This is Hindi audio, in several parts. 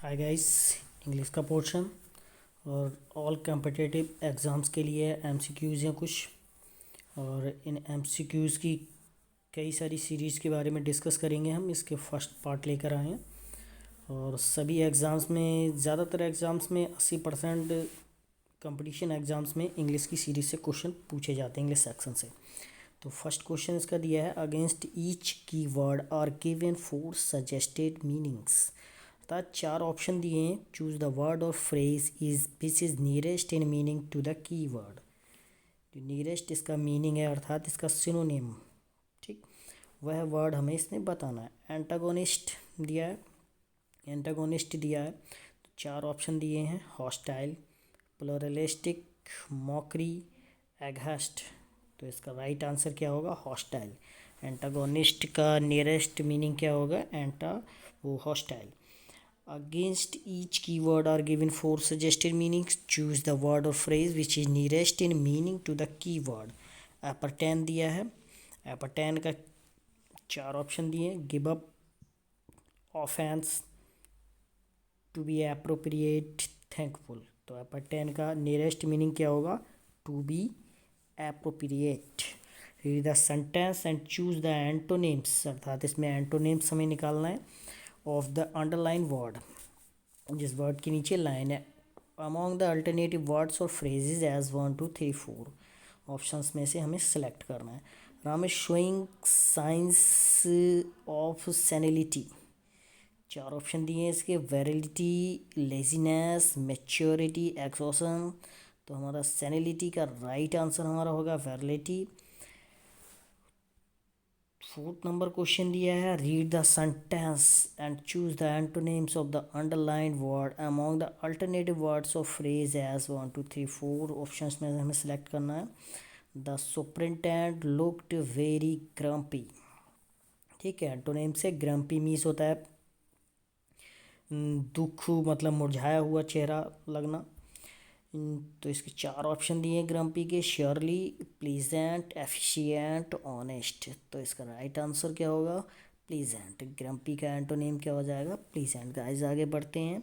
Hi guys. इंग्लिश का पोर्शन और ऑल कम्पिटिटिव एग्ज़ाम्स के लिए एमसीक्यूज़ हैं कुछ। और इन एमसीक्यूज़ की कई सारी सीरीज़ के बारे में डिस्कस करेंगे। हम इसके फर्स्ट पार्ट लेकर आए हैं और सभी एग्ज़ाम्स में, ज़्यादातर एग्ज़ाम्स में 80% कंपटीशन एग्ज़ाम्स में इंग्लिश की सीरीज़ से क्वेश्चन पूछे जाते हैं, इंग्लिश सेक्शन से। तो फर्स्ट क्वेश्चन इसका दिया है, against each keyword are given 4 suggested meanings. अर्थात 4 ऑप्शन दिए हैं, चूज द वर्ड और phrase is which is nearest in meaning to the keyword. जो नियरेस्ट इसका मीनिंग है, अर्थात इसका सिनोनिम, ठीक, वह वर्ड हमें इसने बताना है। एंटागोनिस्ट दिया है, एंटागोनिस्ट दिया है तो 4 ऑप्शन दिए हैं, हॉस्टाइल, प्लुरलिस्टिक, मॉकरी, एगहस्ट। तो इसका राइट आंसर क्या होगा? हॉस्टाइल। एंटागोनिस्ट का नियरेस्ट मीनिंग क्या होगा? वो hostile. Against each keyword are given 4 suggested meanings. Choose the word or phrase which is nearest in meaning to the keyword. Appertain दिया है, appertain का 4 ऑप्शन दिए हैं, give up, offense, to be appropriate, thankful। तो appertain का nearest meaning क्या होगा? to be appropriate। read the sentence and choose the antonyms, अर्थात इसमें antonyms हमें निकालना है ऑफ द अंडरलाइन वर्ड, जिस वर्ड के नीचे लाइन है। अमॉन्ग द अल्टरनेटिव वर्ड्स और फ्रेजेज एज 1 2 3 4 ऑप्शंस में से हमें सेलेक्ट करना है। Ram is showing signs of senility. 4 option दिए हैं इसके, वेरिलिटी, लेजीनेस, मेच्योरिटी, एक्सॉशन। तो हमारा सेनिलिटी का राइट आंसर हमारा होगा वेरिलिटी। 4th नंबर क्वेश्चन दिया है, read the sentence and choose the antonyms of the underline word among the alternative words of phrase as 1 2 3 4 options में हमें सेलेक्ट करना है। The superintendent looked very grumpy. ठीक है, एंटोनिम से ग्रम्पी मीन्स होता है दुख, मतलब मुरझाया हुआ चेहरा लगना। तो इसके 4 ऑप्शन दिए हैं ग्रम्पी के, श्योरली, प्लीजेंट, एफिशिएंट, ऑनेस्ट। तो इसका राइट आंसर क्या होगा? प्लीजेंट। ग्रम्पी का एंटोनिम क्या हो जाएगा? प्लीजेंट। गाइस आगे बढ़ते हैं।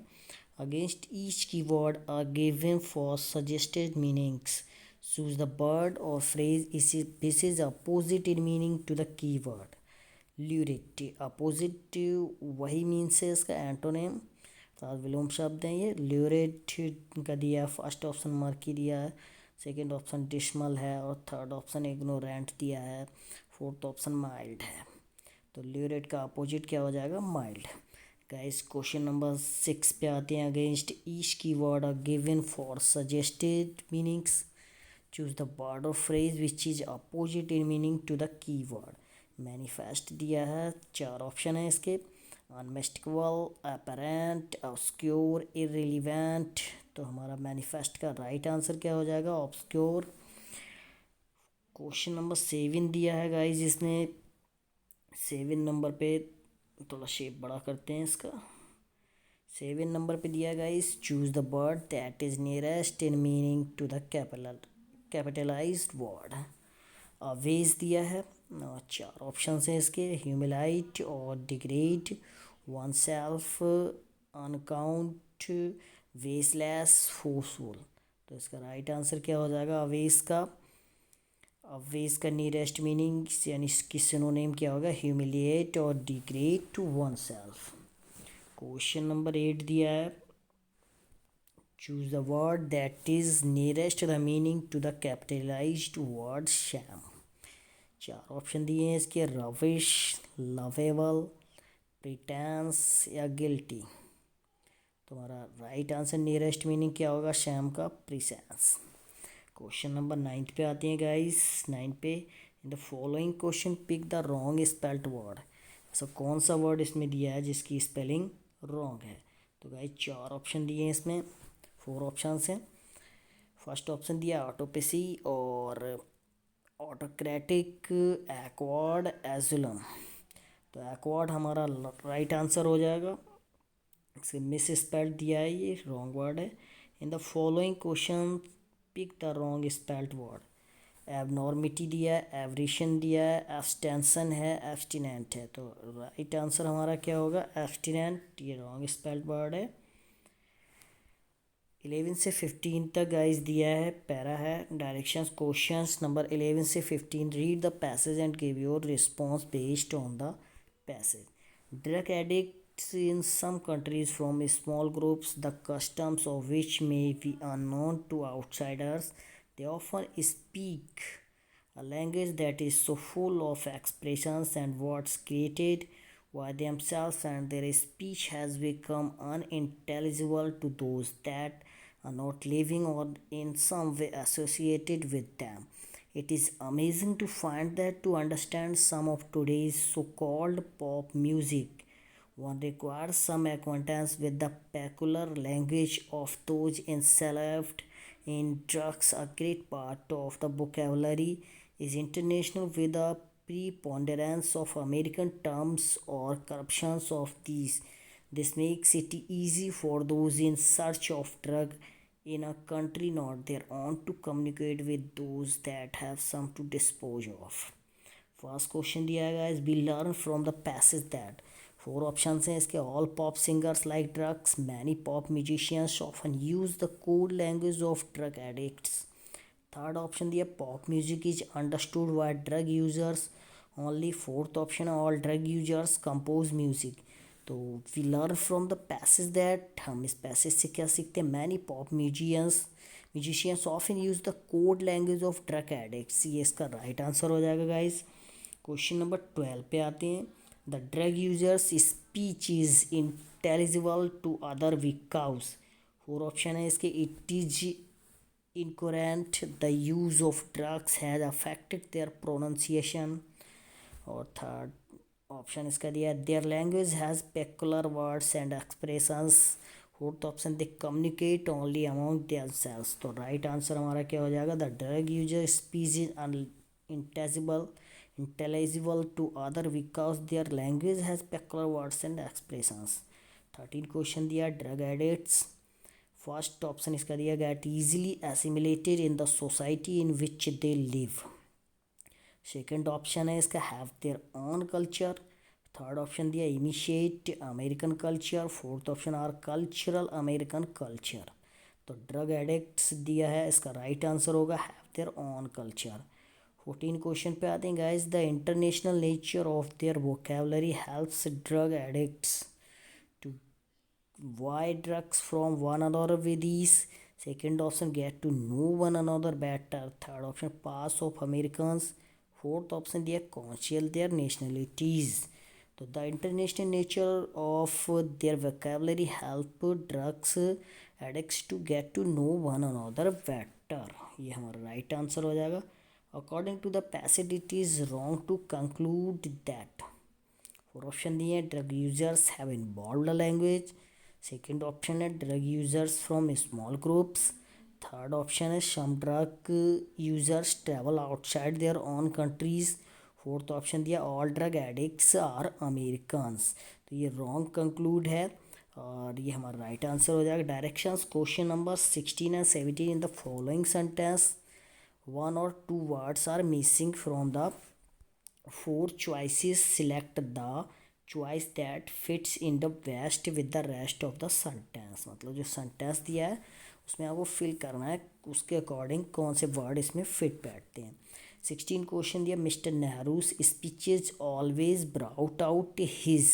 Against each keyword are given four suggested meanings. Choose the word और phrase this is opposite in meaning to the keyword. Lurid, opposite वही मीन्स है इसका एंटोनिम, विलोम शब्द हैं ये। ल्यूरेट का दिया, फर्स्ट ऑप्शन मर्की दिया है, सेकंड ऑप्शन डिस्मल है और थर्ड ऑप्शन इग्नोरेंट दिया है, फोर्थ ऑप्शन माइल्ड है। तो ल्यूरेट का अपोजिट क्या हो जाएगा? माइल्ड। गाइस क्वेश्चन नंबर 6 पे आते हैं। Against each keyword are given four suggested meanings. Choose the word और phrase which is opposite in meaning to the keyword. Manifest दिया है, 4 ऑप्शन है इसके, अनमिस्टेकेबल, अपरेंट, ऑब्सक्योर, इररिलेवेंट। तो हमारा मैनिफेस्ट का राइट आंसर क्या हो जाएगा? ऑब्सक्योर। क्वेश्चन नंबर 7 दिया है गाइज इसमें, 7 नंबर पे थोड़ा शेप बड़ा करते हैं इसका। 7 नंबर पे दिया guys, choose the word that is nearest in meaning to the capitalized word. Wage दिया है, 4 ऑप्शन हैं इसके, ह्यूमिलाइट और degrade, oneself, uncount, vesselless, forceful. तो इसका राइट आंसर क्या हो जाएगा? अवेस का। अवेस का नियरेस्ट मीनिंग यानी इसकी सिनोनिम क्या होगा? ह्यूमिलिएट और degrade to oneself. Question number 8 दिया है, choose the word that is nearest the meaning to the capitalized word sham. 4 option दिए हैं इसके, रविश, लवेबल, प्रिटेंस या गिल्टी। तुम्हारा राइट आंसर नियरेस्ट मीनिंग क्या होगा? शैम का प्रिसेंस। क्वेश्चन नंबर 9 पे आते हैं गाइस। 9 पे, in the following question pick the wrong spelled word. ऐसा कौन सा वर्ड इसमें दिया है जिसकी स्पेलिंग रॉन्ग है? तो गाइस 4 ऑप्शन दिए हैं इसमें, 4 ऑप्शन हैं। फर्स्ट ऑप्शन दिया ऑटोपेसी और ऑटोक्रेटिक, एक्वार्ड, एजुलम। तो एक्वार्ड हमारा राइट आंसर हो जाएगा। इसके मिस स्पेल्ड दिया है, ये रॉन्ग वर्ड है। In the following question pick the wrong spelled word. Abnormity दिया है, एवरिशन दिया है, एब्सटेंशन है, एब्सटिनेंट है। तो राइट आंसर हमारा क्या होगा? एब्सटिनेंट। ये रॉन्ग स्पेल्ड वर्ड है। 11 से 15 तक गाइस दिया है, पैरा है, डायरेक्शंस क्वेश्चंस नंबर 11 से 15, read the passage and give your response based on the passage. Drug addicts in some countries from small groups the customs of which may be unknown to outsiders, they often speak a language that is so full of expressions and words created by themselves, and their speech has become unintelligible to those that are not living or in some way associated with them. It is amazing to find that to understand some of today's so called pop music, one requires some acquaintance with the peculiar language of those enslaved in drugs. A great part of the vocabulary is international, with a preponderance of American terms or corruptions of these. This makes it easy for those in search of drug in a country not their own to communicate with those that have some to dispose of. First question दिया गया is be learn from the passage that, four option हैं इसके। All pop singers like drugs, many pop musicians often use the code language of drug addicts. Third option दिया pop music is understood by drug users only. Fourth option है all drug users compose music. तो we learn from the passage that, हम इस पैसेज से क्या सीखते हैं, many pop musicians often use the code language of drug addicts, ये इसका राइट आंसर हो जाएगा गाइज। क्वेश्चन नंबर 12 पे आते हैं। The drug users speech is intelligible to other weak cows. Four option है इसके। It is incoherent, the use of drugs has affected their pronunciation. और थर्ड ऑप्शन इसका दिया their language has peculiar words and expressions. Fourth option they communicate only among themselves. तो राइट आंसर हमारा क्या हो जाएगा, the drug user speech is intelligible to other because their language has peculiar words and expressions. 13 question दिया ड्रग एडिक्ट्स, फर्स्ट ऑप्शन इसका दिया get easily assimilated in the society in which they live। Second option है इसका have their own culture. Third option दिया initiate American culture. Fourth option are cultural American culture. तो ड्रग एडिक्ट्स दिया है, इसका राइट आंसर होगा have their own culture. 14 question पे आते हैं guys. The international nature of their vocabulary helps drug addicts to buy drugs from one another with ease. Second option get to know one another better. Third option pass of Americans. Fourth option दिया कॉन्शियल देयर नेशनलिटीज़। तो the international nature of their vocabulary help drugs addicts to get to know one another better, ये हमारा राइट आंसर हो जाएगा। According to the passage, it is wrong to conclude that। Four option दिए हैं drug users have involve language. Second option है drug users from small groups. Third option है some drug users travel outside their own countries. Fourth option दिया all drug addicts are Americans. तो ये रॉन्ग कंक्लूड है और ये हमारा राइट आंसर हो जाएगा। Directions question number 16 and 17 in the following sentence, one or two words are missing from the four choices. Select the choice that fits in the best with the rest of the sentence। मतलब जो सेंटेंस दिया है उसमें आपको फिल करना है, उसके अकॉर्डिंग कौन से वर्ड इसमें फिट बैठते हैं। 16 क्वेश्चन दिया mister Nehru's speeches always brought out his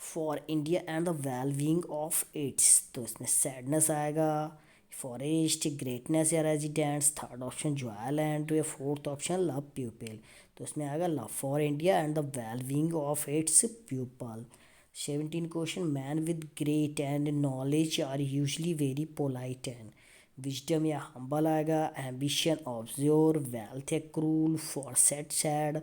for India and the well being of its. तो इसमें सैडनेस आएगा, फॉरेस्ट, ग्रेटनेस या रेजिडेंट्स। थर्ड ऑप्शन जॉयल एंड या फोर्थ ऑप्शन लव पीपल। तो इसमें आएगा love for India and the well being of its people. 17 question man with great and knowledge are usually very polite and wisdom या हम्बल आएगा। एम्बिशन ऑब्जर्व, वेल्थ या क्रूल, फॉरसेट सैड।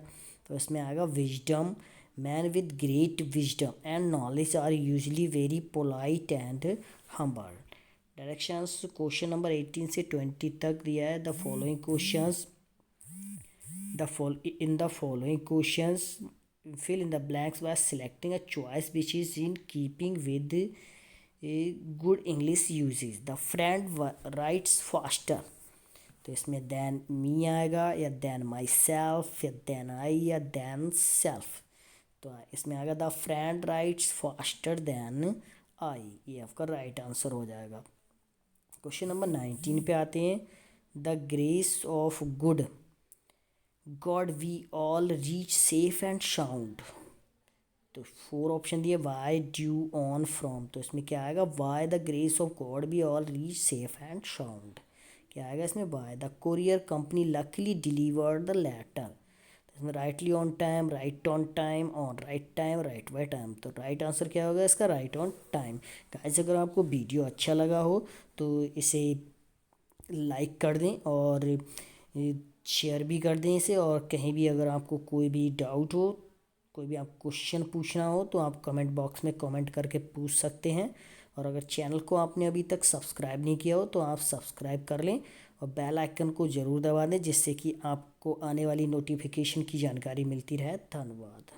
तो इसमें आएगा wisdom. Man with great wisdom and knowledge are usually very polite and humble. Directions question number 18 से 20 तक दिया है। The following questions in the following questions fill in the blanks by selecting a choice which is in keeping with good English uses। the friend writes faster। तो इसमें than me आएगा या than myself या than I या than self। तो इसमें आएगा the friend writes faster than I, ये आपका राइट आंसर हो जाएगा। क्वेश्चन नंबर 19 पे आते हैं। The grace of good God we all reach safe and sound. तो 4 ऑप्शन दिए, वाई, ड्यू, ऑन, फ्रॉम। तो इसमें क्या आएगा, by the grace of God we all reach safe and sound. क्या आएगा इसमें, by the courier company luckily delivered the letter. तो इसमें rightly on time, right on time, on right time, right by time. तो राइट आंसर क्या होगा इसका, राइट ऑन टाइम। गाइस अगर आपको वीडियो अच्छा लगा हो तो इसे लाइक कर दें और शेयर भी कर दें इसे। और कहीं भी अगर आपको कोई भी डाउट हो, कोई भी आप क्वेश्चन पूछना हो तो आप कमेंट बॉक्स में कमेंट करके पूछ सकते हैं। और अगर चैनल को आपने अभी तक सब्सक्राइब नहीं किया हो तो आप सब्सक्राइब कर लें और बेल आइकन को ज़रूर दबा दें, जिससे कि आपको आने वाली नोटिफिकेशन की जानकारी मिलती रहे। धन्यवाद।